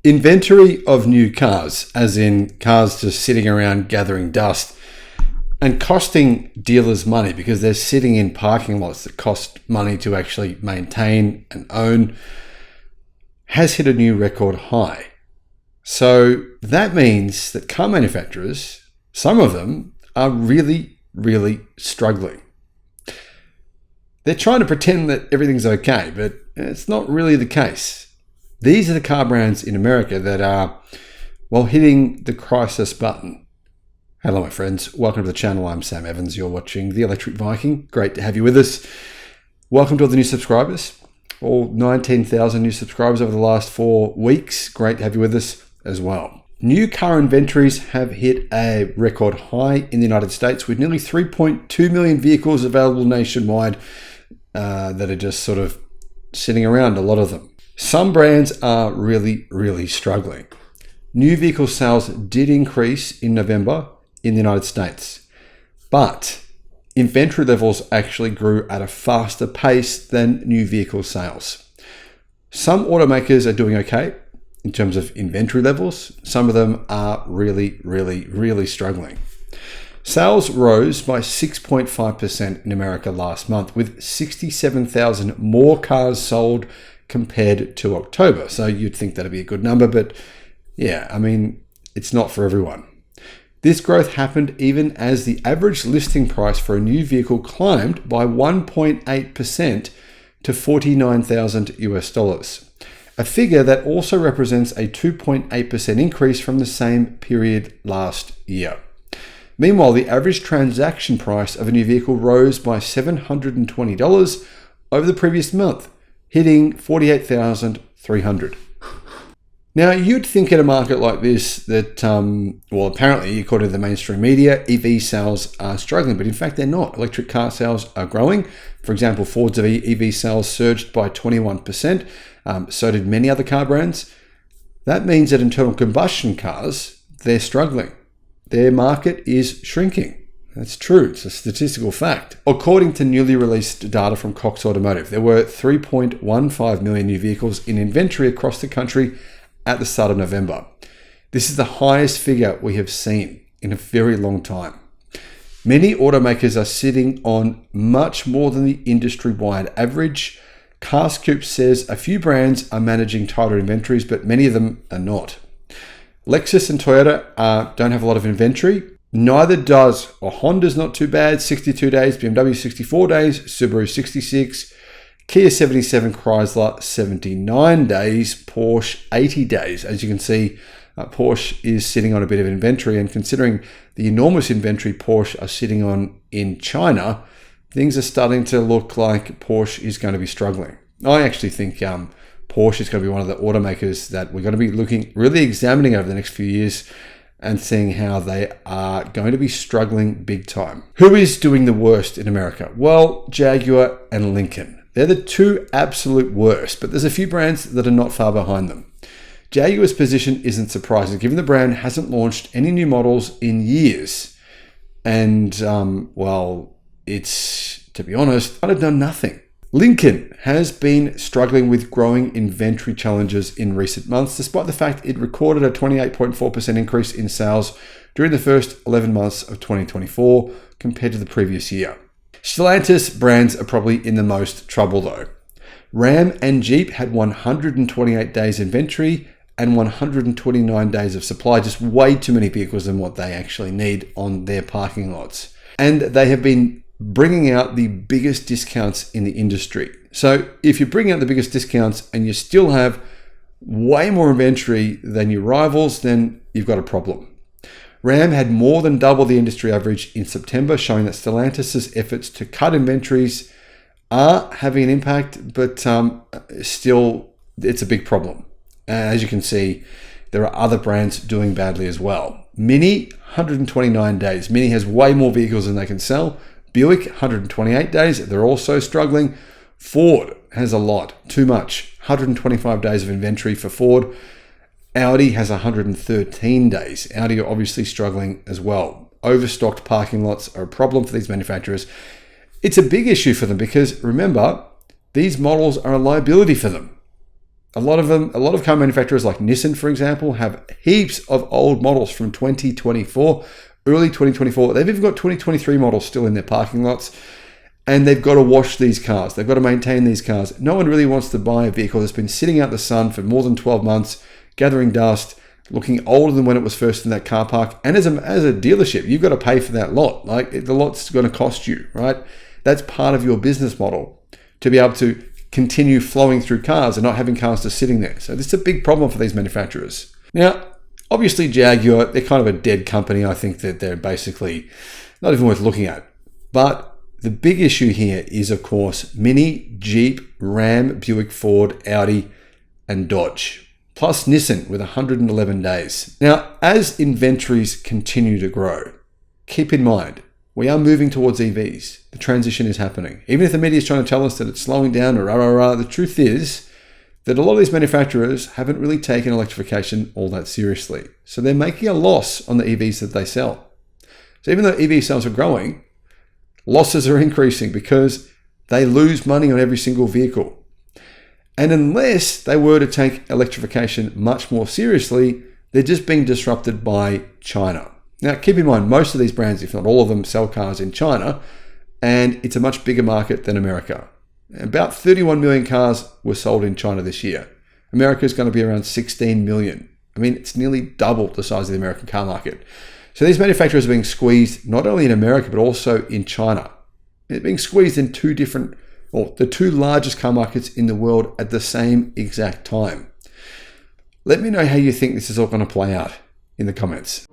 Inventory of new cars, as in cars just sitting around gathering dust and costing dealers money because they're sitting in parking lots that cost money to actually maintain and own, has hit a new record high. So that means that car manufacturers, some of them, are really, really struggling. They're trying to pretend that everything's okay, but it's not really the case. These are the car brands in America that are, well, hitting the crisis button. Hello, my friends. Welcome to the channel. I'm Sam Evans. You're watching The Electric Viking. Great to have you with us. Welcome to all the new subscribers. All 19,000 new subscribers over the last 4 weeks. Great to have you with us as well. New car inventories have hit a record high in the United States with nearly 3.2 million vehicles available nationwide that are just sort of sitting around, a lot of them. Some brands are really, really struggling. New vehicle sales did increase in November in the United States, but inventory levels actually grew at a faster pace than new vehicle sales. Some automakers are doing okay in terms of inventory levels. Some of them are really, really, really struggling. Sales rose by 6.5% in America last month, with 67,000 more cars sold compared to October. So you'd think that'd be a good number, but yeah, I mean, it's not for everyone. This growth happened even as the average listing price for a new vehicle climbed by 1.8% to $49,000, a figure that also represents a 2.8% increase from the same period last year. Meanwhile, the average transaction price of a new vehicle rose by $720 over the previous month, hitting $48,300. Now, you'd think in a market like this that, well, apparently, according to the mainstream media, EV sales are struggling, but in fact, they're not. Electric car sales are growing. For example, Ford's EV sales surged by 21%. So did many other car brands. That means that internal combustion cars, they're struggling. Their market is shrinking. That's true. It's a statistical fact. According to newly released data from Cox Automotive, there were 3.15 million new vehicles in inventory across the country at the start of November. This is the highest figure we have seen in a very long time. Many automakers are sitting on much more than the industry-wide average. CarScoop says a few brands are managing tighter inventories, but many of them are not. Lexus and Toyota don't have a lot of inventory. Neither does, or Honda's not too bad, 62 days, BMW 64 days, Subaru 66, Kia 77, Chrysler 79 days, Porsche 80 days. As you can see, Porsche is sitting on a bit of inventory, and considering the enormous inventory Porsche are sitting on in China, things are starting to look like Porsche is going to be struggling. I actually think Porsche is going to be one of the automakers that we're going to be really examining over the next few years and seeing how they are going to be struggling big time. Who is doing the worst in America? Well, Jaguar and Lincoln. They're the two absolute worst, but there's a few brands that are not far behind them. Jaguar's position isn't surprising, given the brand hasn't launched any new models in years. And, well, it's, to be honest, kind of done nothing. Lincoln has been struggling with growing inventory challenges in recent months, despite the fact it recorded a 28.4% increase in sales during the first 11 months of 2024 compared to the previous year. Stellantis brands are probably in the most trouble though. Ram and Jeep had 128 days inventory and 129 days of supply, just way too many vehicles than what they actually need on their parking lots. And they have been bringing out the biggest discounts in the industry. So if you bring out the biggest discounts and you still have way more inventory than your rivals, then you've got a problem. Ram had more than double the industry average in September, showing that Stellantis' efforts to cut inventories are having an impact, but still, it's a big problem. As you can see, there are other brands doing badly as well. Mini, 129 days. Mini has way more vehicles than they can sell. Buick, 128 days. They're also struggling. Ford has a lot, too much. 125 days of inventory for Ford. Audi has 113 days. Audi are obviously struggling as well. Overstocked parking lots are a problem for these manufacturers. It's a big issue for them because, remember, these models are a liability for them. A lot of car manufacturers like Nissan, for example, have heaps of old models from 2024, early 2024. They've even got 2023 models still in their parking lots, and they've got to wash these cars. They've got to maintain these cars. No one really wants to buy a vehicle that's been sitting out the sun for more than 12 months, gathering dust, looking older than when it was first in that car park. And as a dealership, you've got to pay for that lot. Like, the lot's going to cost you, right? That's part of your business model, to be able to continue flowing through cars and not having cars just sitting there. So this is a big problem for these manufacturers. Now, obviously Jaguar, they're kind of a dead company. I think that they're basically not even worth looking at. But the big issue here is, of course, Mini, Jeep, Ram, Buick, Ford, Audi, and Dodge, plus Nissan with 111 days. Now, as inventories continue to grow, keep in mind, we are moving towards EVs. The transition is happening. Even if the media is trying to tell us that it's slowing down or the truth is that a lot of these manufacturers haven't really taken electrification all that seriously. So they're making a loss on the EVs that they sell. So even though EV sales are growing, losses are increasing because they lose money on every single vehicle. And unless they were to take electrification much more seriously, they're just being disrupted by China. Now, keep in mind, most of these brands, if not all of them, sell cars in China, and it's a much bigger market than America. About 31 million cars were sold in China this year. America is going to be around 16 million. I mean, it's nearly double the size of the American car market. So these manufacturers are being squeezed not only in America, but also in China. They're being squeezed in the two largest car markets in the world at the same exact time. Let me know how you think this is all going to play out in the comments.